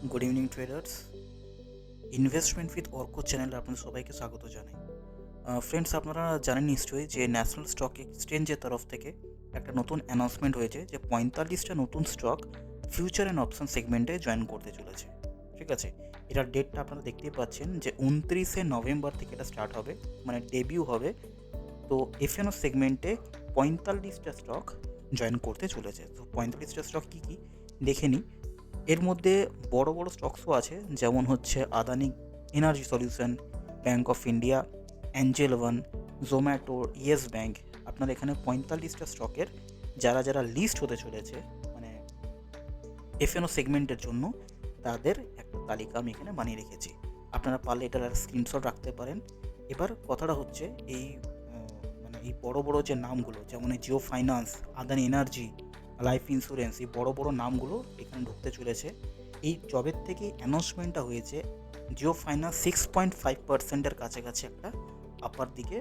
Good evening traders. Investment with Arka চ্যানেলে আপনাদের সবাইকে স্বাগত জানাই। ফ্রেন্ডস, আপনারা জানেন নিশ্চয়ই যে ন্যাশনাল স্টক এক্সচেঞ্জের তরফ থেকে একটা নতুন অ্যানাউন্সমেন্ট হয়েছে যে 45টা নতুন স্টক ফিউচার অ্যান্ড অপশন সেগমেন্টে জয়েন করতে চলেছে। ঠিক আছে, এটার ডেটটা আপনারা দেখতেই পাচ্ছেন যে 29শে নভেম্বর থেকে এটা স্টার্ট হবে, মানে ডেবিউ হবে। তো এফএনও সেগমেন্টে 45টা স্টক জয়েন করতে চলেছে। তো 45টা স্টক কী কী দেখে নিই। এর মধ্যে বড় বড় স্টকসও আছে, যেমন হচ্ছে Adani energy solution, bank of India, Angel one, Zomato, yes bank. আপনার এখানে 45টা স্টকের যারা যারা লিস্ট হতে চলেছে, মানে এফএনও সেগমেন্টের জন্য, তাদের একটা তালিকা আমি এখানে বানিয়ে রেখেছি। আপনারা পারলে এটার আর স্ক্রিনশট রাখতে পারেন। এবার কথাটা হচ্ছে এই মানে এই বড় বড় যে নামগুলো, যেমন এই Jio finance, Adani energy, life insurance, এই বড় বড় নামগুলো এখানে ঢুকতে চলেছে। এই জবের থেকে অ্যানাউন্সমেন্টটা হয়েছে, জিও ফাইন্যান্স 6.5%-এর কাছাকাছি একটা আপার দিকে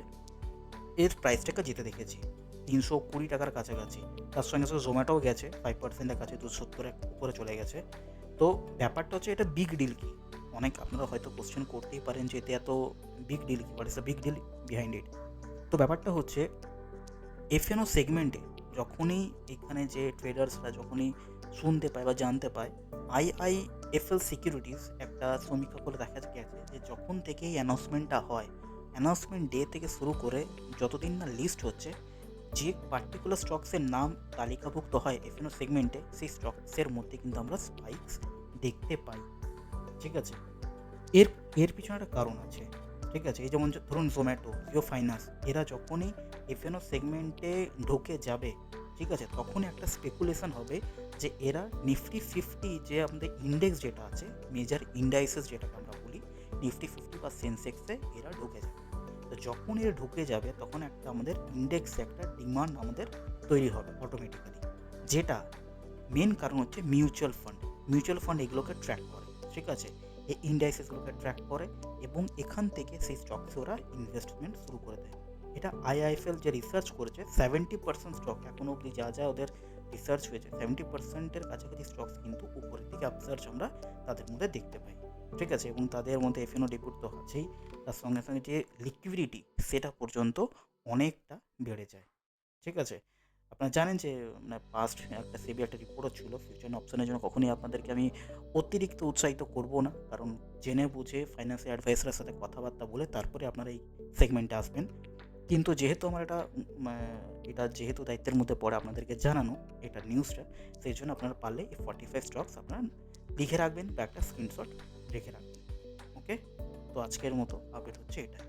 এর প্রাইসটাকে যেতে দেখেছি, 320 টাকার কাছাকাছি। তার সঙ্গে সঙ্গে জোম্যাটোও গেছে 5%-এর কাছে, 270-এর উপরে চলে গেছে। তো ব্যাপারটা হচ্ছে, এটা বিগ ডিল কি? অনেক আপনারা হয়তো কোশ্চেন করতেই পারেন যে এতে এত বিগ ডিল কি, what is the big deal behind it? তো ব্যাপারটা হচ্ছে, এফএনও সেগমেন্টে যখনই এখানে যে ট্রেডার্সরা যখনই শুনতে পায় বা জানতে পায়, আইআইএফএল সিকিউরিটিস একটা সমীক্ষা করে দেখা গেছে যে যখন থেকে এই অ্যানাউন্সমেন্টটা হয়, অ্যানাউন্সমেন্ট ডে থেকে শুরু করে যতদিন না লিস্ট হচ্ছে, যে পার্টিকুলার স্টকসের নাম তালিকাভুক্ত হয় এফএনও সেগমেন্টে, সেই স্টকসের মধ্যে কিন্তু আমরা স্পাইকস দেখতে পাই। ঠিক আছে, এর এর পিছনে একটা কারণ আছে। ঠিক আছে, এই যেমন ধরুন জোম্যাটো, জিও ফাইন্যান্স, এরা যখনই এফএনও সেগমেন্টে ঢুকে যাবে, ঠিক আছে, তখনই একটা স্পেকুলেশন হবে যে এরা নিফটি 50, যে আমাদের ইন্ডেক্স যেটা আছে, মেজর ইন্ডাইসেস যেটাকে আমরা বলি, নিফটি 50 বা সেন্সেক্সে এরা ঢুকে যাবে। তো যখন এরা ঢুকে যাবে তখন একটা আমাদের ইন্ডেক্সে একটা ডিমান্ড আমাদের তৈরি হবে অটোমেটিক্যালি, যেটা মেন কারণ হচ্ছে মিউচুয়াল ফান্ড এগুলোকে ট্র্যাক করে। ঠিক আছে, এই ইন্ডাইসেসগুলোকে ট্র্যাক করে এবং এখান থেকে সেই স্টকসে ওরা ইনভেস্টমেন্ট শুরু করে দেয়। এটা আইআইএফএল যে রিসার্চ করেছে, 70% স্টক এখনও অবধি যা যা ওদের রিসার্চ হয়েছে, 70%-এর কাছাকাছি স্টকস কিন্তু উপরের দিকে আপসার্চ আমরা তাদের মধ্যে দেখতে পাই। ঠিক আছে, এবং তাদের মধ্যে এফএনও ডেপুট তো আছেই, তার সঙ্গে সঙ্গে যে লিকুইডিটি সেটা পর্যন্ত অনেকটা বেড়ে যায়। ঠিক আছে, আপনারা জানেন যে মানে পাস্ট একটা সেবি একটা রিপোর্টও ছিল, ফিউচার অপশনের জন্য কখনোই আপনাদেরকে আমি অতিরিক্ত উৎসাহিত করব না, কারণ জেনে বুঝে ফাইন্যান্সিয়াল অ্যাডভাইসারের সাথে কথাবার্তা বলে তারপরে আপনারা এই সেগমেন্টে আসবেন। কিন্তু যেহেতু আমার এটা যেহেতু দায়িত্বের মধ্যে পড়ে আপনাদেরকে জানানো এটা নিউজটা, সেই জন্য আপনারা পারলে এই 45 স্টকস আপনারা লিখে রাখবেন বা একটা স্ক্রিনশট রেখে রাখবেন। ওকে, তো আজকের মতো আপডেট হচ্ছে এটা।